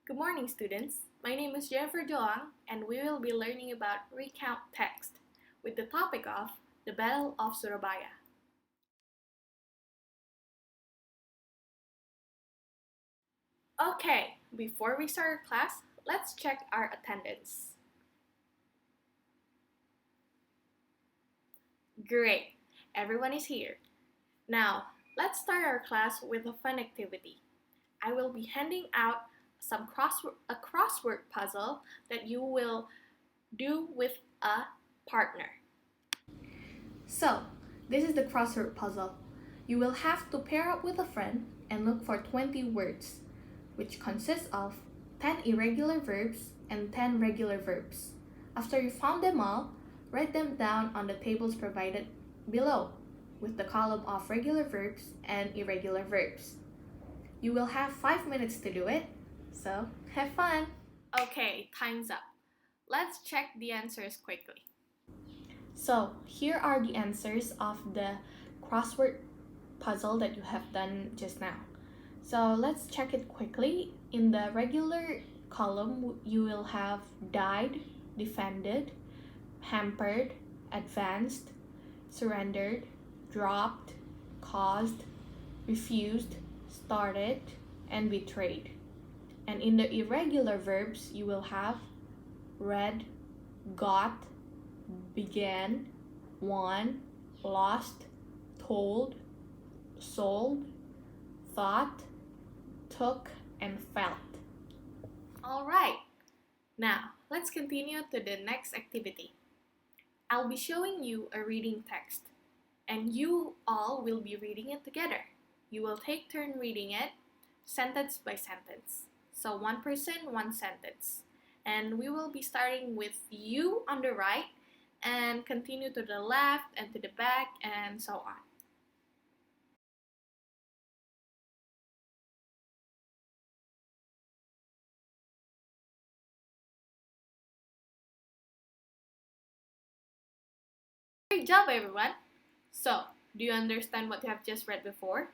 Good morning, students. My name is Joang, and we will be learning about recount text with the topic of the Battle of Surabaya. Okay, before we start our class, let's check our attendance. Great, everyone is here. Now, let's start our class with a fun activity. I will be handing out a crossword puzzle that you will do with a partner. So, this is the crossword puzzle. You will have to pair up with a friend and look for 20 words, which consists of 10 irregular verbs and 10 regular verbs. After you found them all, write them down on the tables provided below, with the column of regular verbs and irregular verbs. You will have 5 minutes to do it, so have fun! Okay, time's up. Let's check the answers quickly. So, here are the answers of the crossword puzzle that you have done just now. So, let's check it quickly. In the regular column, you will have died, defended, hampered, advanced, surrendered, dropped, caused, refused, started, and betrayed. And in the irregular verbs, you will have read, got, began, won, lost, told, sold, thought, took, and felt. Alright, now let's continue to the next activity. I'll be showing you a reading text, and you all will be reading it together. You will take turn reading it, sentence by sentence. So one person, one sentence. And we will be starting with you on the right, and continue to the left and to the back and so on. Great job, everyone! So, do you understand what you have just read before?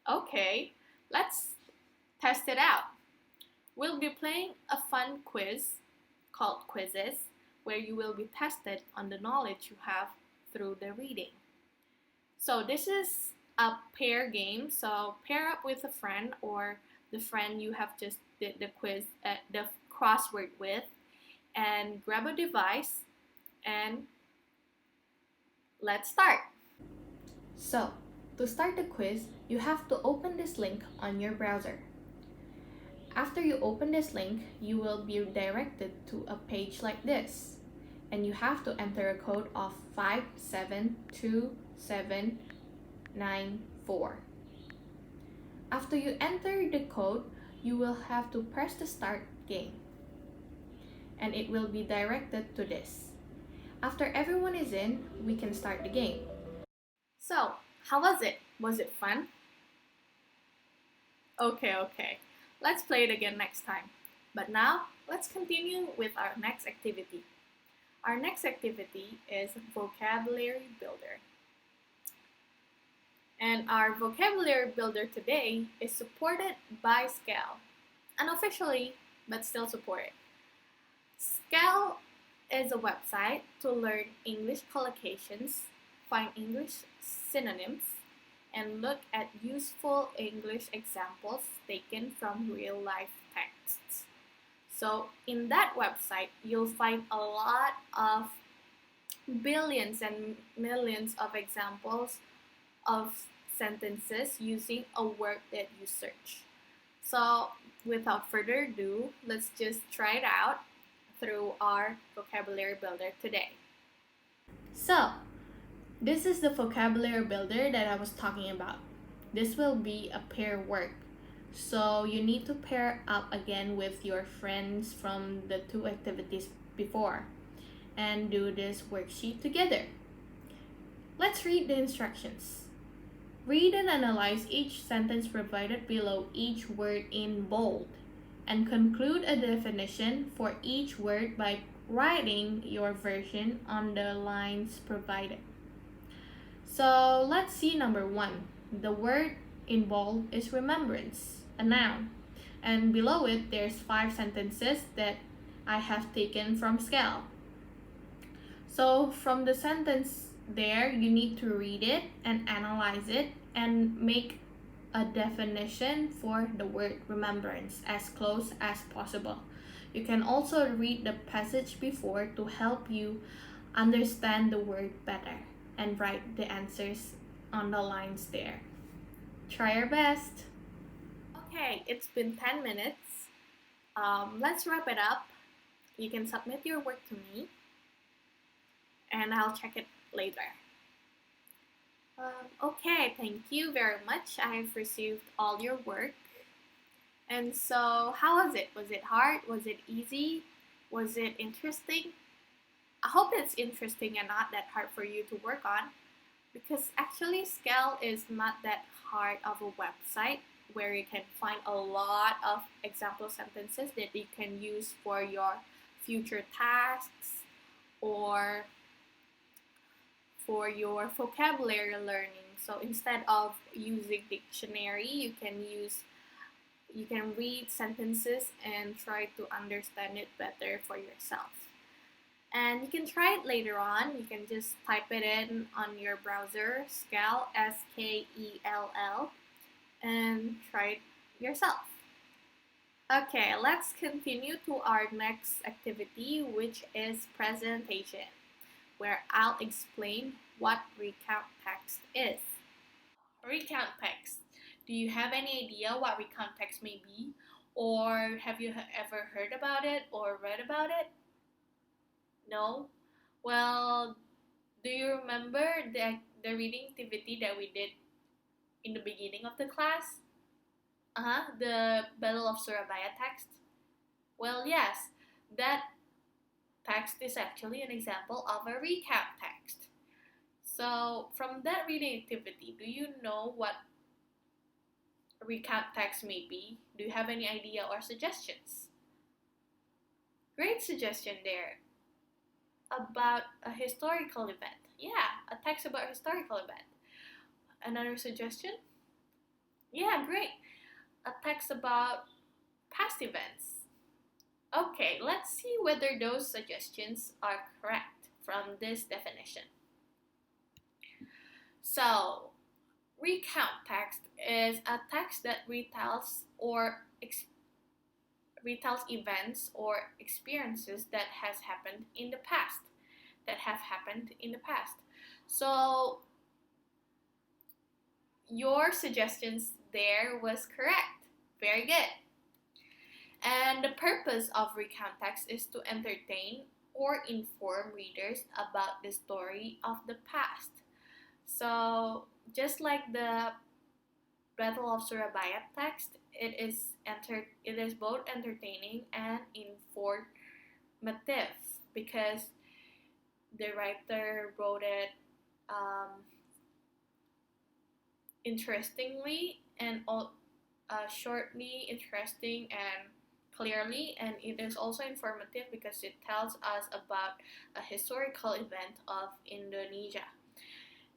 Okay, let's test it out. We'll be playing a fun quiz called Quizzes, where you will be tested on the knowledge you have through the reading. So this is a pair game, so pair up with a friend or the friend you have just did the quiz, the crossword with, and grab a device and let's start. So, to start the quiz, you have to open this link on your browser. After you open this link, you will be directed to a page like this, and you have to enter a code of 572794. After you enter the code, you will have to press the start game, and it will be directed to this. After everyone is in, we can start the game. So, how was it? Was it fun? Okay. Let's play it again next time. But now, let's continue with our next activity. Our next activity is Vocabulary Builder. And our Vocabulary Builder today is supported by Scale. Unofficially, but still supported. Scale is a website to learn English collocations, find English synonyms, and look at useful English examples taken from real-life texts. So in that website, you'll find a lot of billions and millions of examples of sentences using a word that you search. So without further ado, let's just try it out through our vocabulary builder today. So, this is the vocabulary builder that I was talking about. This will be a pair work. So you need to pair up again with your friends from the two activities before and do this worksheet together. Let's read the instructions. Read and analyze each sentence provided below each word in bold and conclude a definition for each word by writing your version on the lines provided. So let's see number 1. The word in bold is remembrance, a noun. And below it, there's 5 sentences that I have taken from Scale. So from the sentence there, you need to read it and analyze it and make a definition for the word remembrance as close as possible. You can also read the passage before to help you understand the word better and write the answers on the lines there. Try your best. Okay, it's been 10 minutes. Let's wrap it up. You can submit your work to me and I'll check it later. Okay, thank you very much. I have received all your work. And so, how was it? Was it hard? Was it easy? Was it interesting? I hope it's interesting and not that hard for you to work on, because actually Scale is not that hard of a website where you can find a lot of example sentences that you can use for your future tasks or for your vocabulary learning. So instead of using dictionary, you can read sentences and try to understand it better for yourself. And you can try it later on. You can just type it in on your browser, Skell, Skell, and try it yourself. Okay, let's continue to our next activity, which is presentation, where I'll explain what recount text is. Recount text. Do you have any idea what recount text may be? Or have you ever heard about it or read about it? No? Well, do you remember the reading activity that we did in the beginning of the class? The Battle of Surabaya text? Well, yes, that text is actually an example of a recount text. So, from that reading activity, do you know what recount text may be? Do you have any idea or suggestions? Great suggestion there. About a historical event. Yeah, a text about a historical event. Another suggestion? Yeah, great. A text about past events. Okay, let's see whether those suggestions are correct from this definition. So, recount text is a text that retells events or experiences that have happened in the past. So your suggestions there was correct. Very good. And the purpose of recount text is to entertain or inform readers about the story of the past. So just like the Battle of Surabaya text, it is both entertaining and informative because the writer wrote it interestingly and shortly, interesting and clearly, and it is also informative because it tells us about a historical event of Indonesia.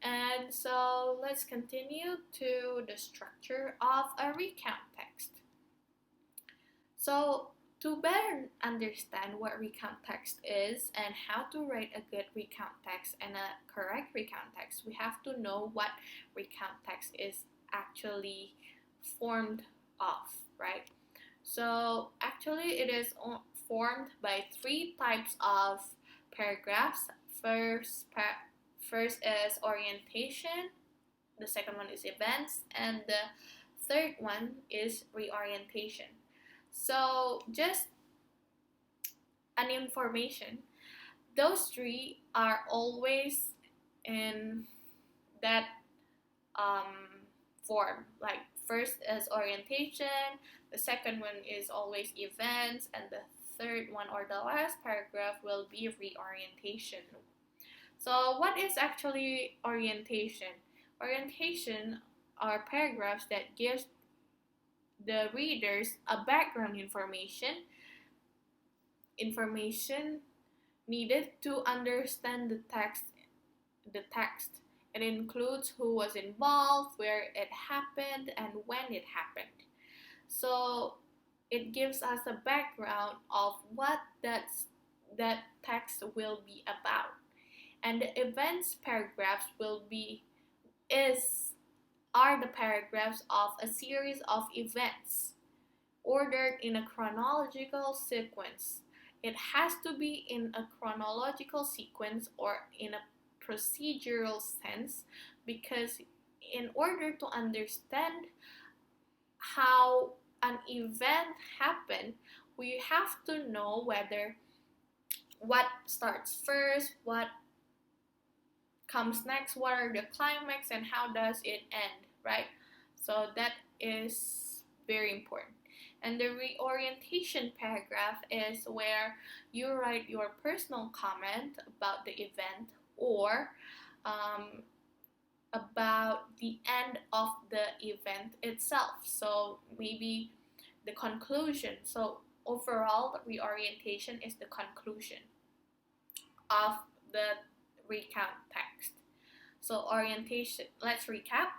And so let's continue to the structure of a recount text. So to better understand what recount text is and how to write a good recount text and a correct recount text, we have to know what recount text is actually formed of, right? So actually it is formed by 3 types of paragraphs. First is orientation, the second one is events, and the third one is reorientation. So just an information, those 3 are always in that form. Like first is orientation, the second one is always events, and the third one or the last paragraph will be reorientation. So what is actually orientation? Orientation are paragraphs that gives the readers a background information needed to understand the text. It includes who was involved, where it happened, and when it happened. So it gives us a background of what that text will be about. And the events paragraphs will be is are the paragraphs of a series of events ordered in a chronological sequence. It has to be in a chronological sequence or in a procedural sense, because in order to understand how an event happened, we have to know whether what starts first, what comes next, what are the climax, and how does it end, right? So that is very important. And the reorientation paragraph is where you write your personal comment about the event or about the end of the event itself. So maybe the conclusion. So overall, the reorientation is the conclusion of the recount text. So orientation, let's recap.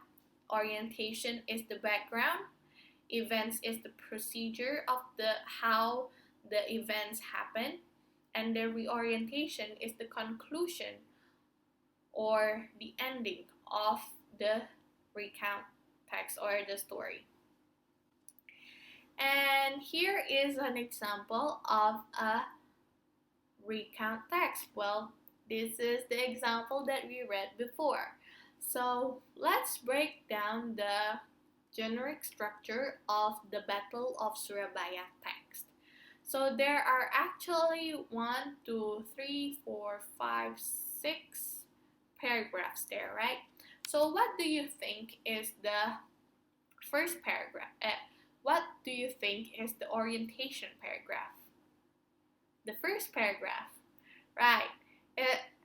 Orientation is the background. Events is the procedure of the how the events happen, and the reorientation is the conclusion or the ending of the recount text or the story. And here is an example of a recount text. Well, this is the example that we read before. So let's break down the generic structure of the Battle of Surabaya text. So there are actually 1, 2, 3, 4, 5, 6 paragraphs there, right? So what do you think is the first paragraph? What do you think is the orientation paragraph? The first paragraph, right?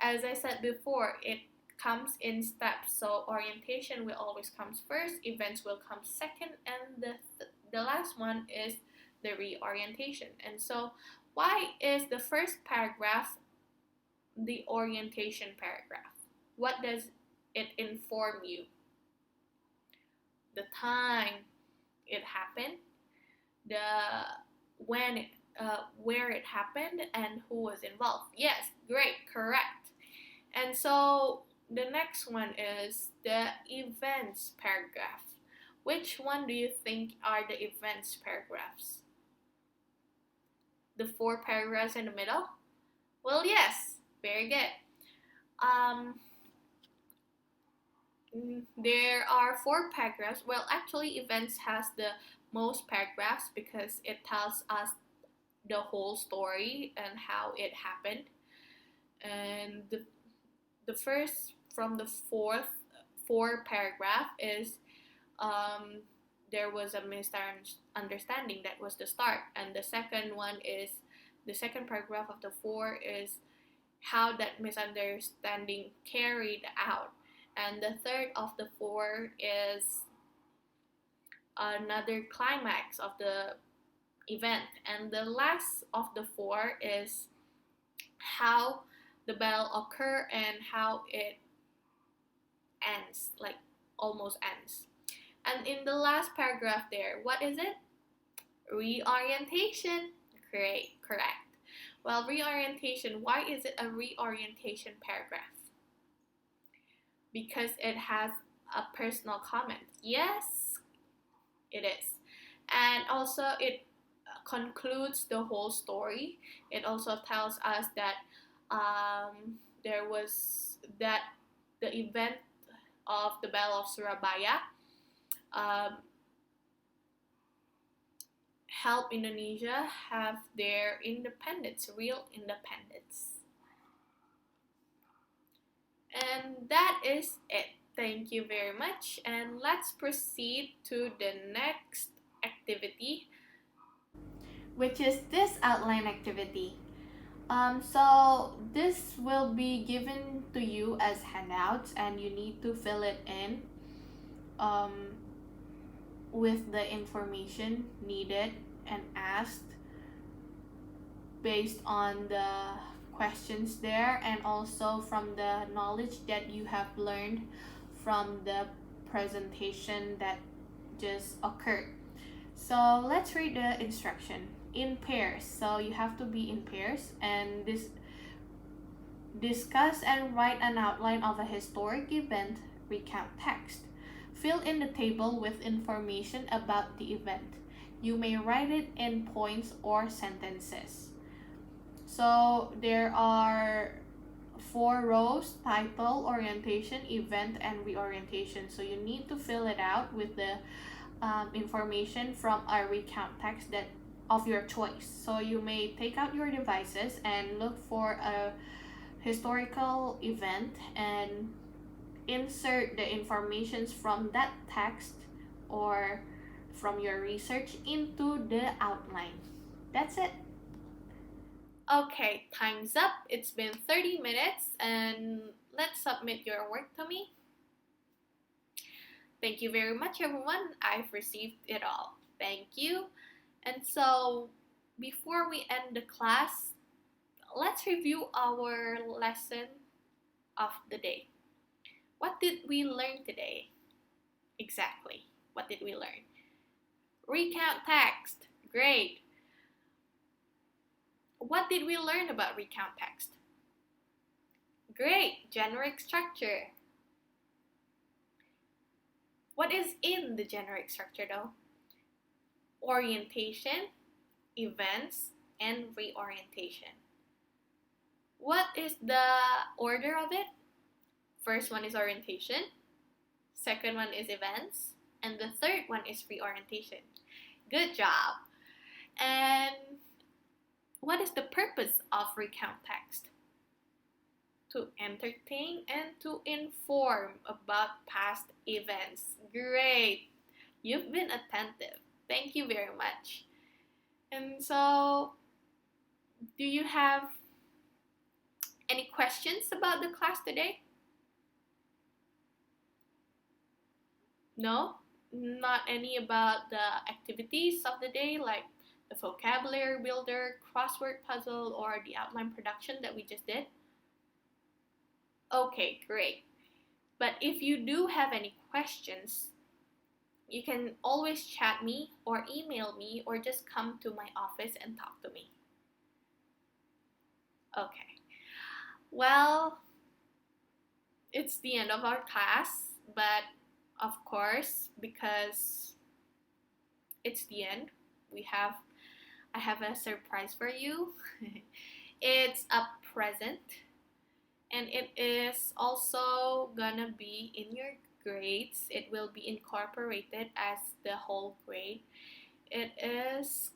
As I said before, it comes in steps. So orientation will always comes first, events will come second, and the last one is the reorientation. And so why is the first paragraph the orientation paragraph? What does it inform you? The time it happened, where it happened, and who was involved. Yes, great, correct. And so the next one is the events paragraph. Which one do you think are the events paragraphs? The 4 paragraphs in the middle? Well, yes, very good. There are 4 paragraphs. Well, actually, events has the most paragraphs because it tells us the whole story and how it happened. And the first from the fourth 4 paragraph is there was a misunderstanding. That was the start. And the second one is the second paragraph of the 4 is how that misunderstanding carried out. And the third of the 4 is another climax of the event. And the last of the 4 is how the battle occur and how it ends, like almost ends. And in the last paragraph there, what is it? Reorientation. Great, correct. Well, reorientation, why is it a reorientation paragraph? Because it has a personal comment. Yes, it is. And also it concludes the whole story. It also tells us that there was that the event of the Battle of Surabaya helped Indonesia have their independence, real independence. And that is it. Thank you very much. And let's proceed to the next activity, which is this outline activity. So this will be given to you as handouts, and you need to fill it in with the information needed and asked based on the questions there, and also from the knowledge that you have learned from the presentation that just occurred. So let's read the instruction. In pairs, so you have to be in pairs, and discuss and write an outline of a historic event, recount text. Fill in the table with information about the event. You may write it in points or sentences. So there are 4 rows: title, orientation, event, and reorientation. So you need to fill it out with the information from a recount text that of your choice. So you may take out your devices and look for a historical event and insert the informations from that text or from your research into the outline. That's it. Okay, time's up. It's been 30 minutes and let's submit your work to me. Thank you very much, everyone. I've received it all. Thank you. And so, before we end the class, let's review our lesson of the day. What did we learn today? Exactly. What did we learn? Recount text. Great. What did we learn about recount text? Great. Generic structure. What is in the generic structure though? Orientation, events, and reorientation. What is the order of it? First one is orientation, second one is events, and the third one is reorientation. Good job. And what is the purpose of recount text? To entertain and to inform about past events. Great. You've been attentive. Thank you very much. And so, do you have any questions about the class today? No? Not any about the activities of the day, like the vocabulary builder, crossword puzzle, or the outline production that we just did? Okay, great. But if you do have any questions, you can always chat me or email me or just come to my office and talk to me. Okay. Well, it's the end of our class, but of course, because it's the end, I have a surprise for you. It's a present, and it is also gonna be in your grades. It will be incorporated as the whole grade. It is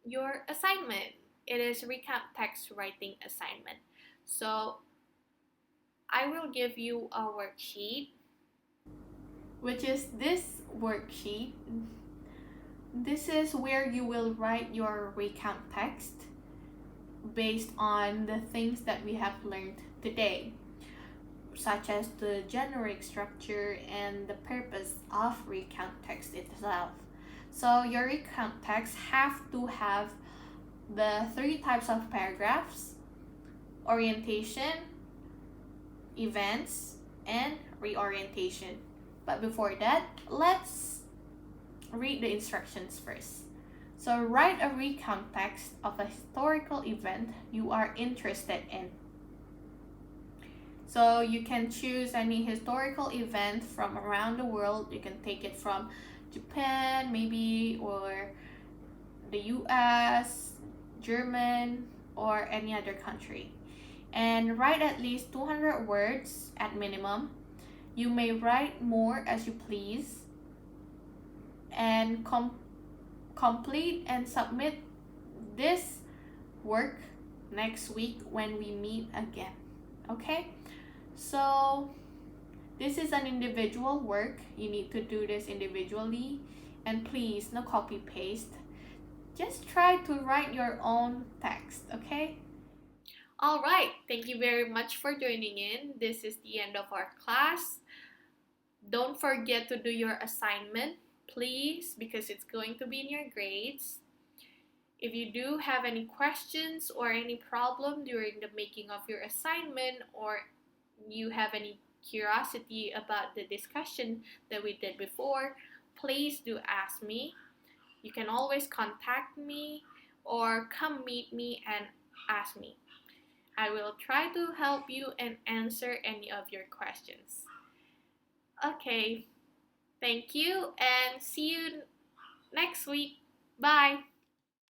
your assignment. It is recount text writing assignment. So I will give you a worksheet, which is this worksheet. This is where you will write your recount text based on the things that we have learned today, such as the generic structure and the purpose of recount text itself. So your recount text have to have the 3 types of paragraphs: orientation, events, and reorientation. But before that, let's read the instructions first. So write a recount text of a historical event you are interested in. So you can choose any historical event from around the world. You can take it from Japan, maybe, or the US, German, or any other country. And write at least 200 words at minimum. You may write more as you please. And complete and submit this work next week when we meet again. Okay? So this is an individual work. You need to do this individually. And please, no copy paste. Just try to write your own text, okay? All right, thank you very much for joining in. This is the end of our class. Don't forget to do your assignment, please, because it's going to be in your grades. If you do have any questions or any problem during the making of your assignment, or you have any curiosity about the discussion that we did before, please do ask me. You can always contact me or come meet me and ask me. I will try to help you and answer any of your questions. Okay, thank you and see you next week. Bye.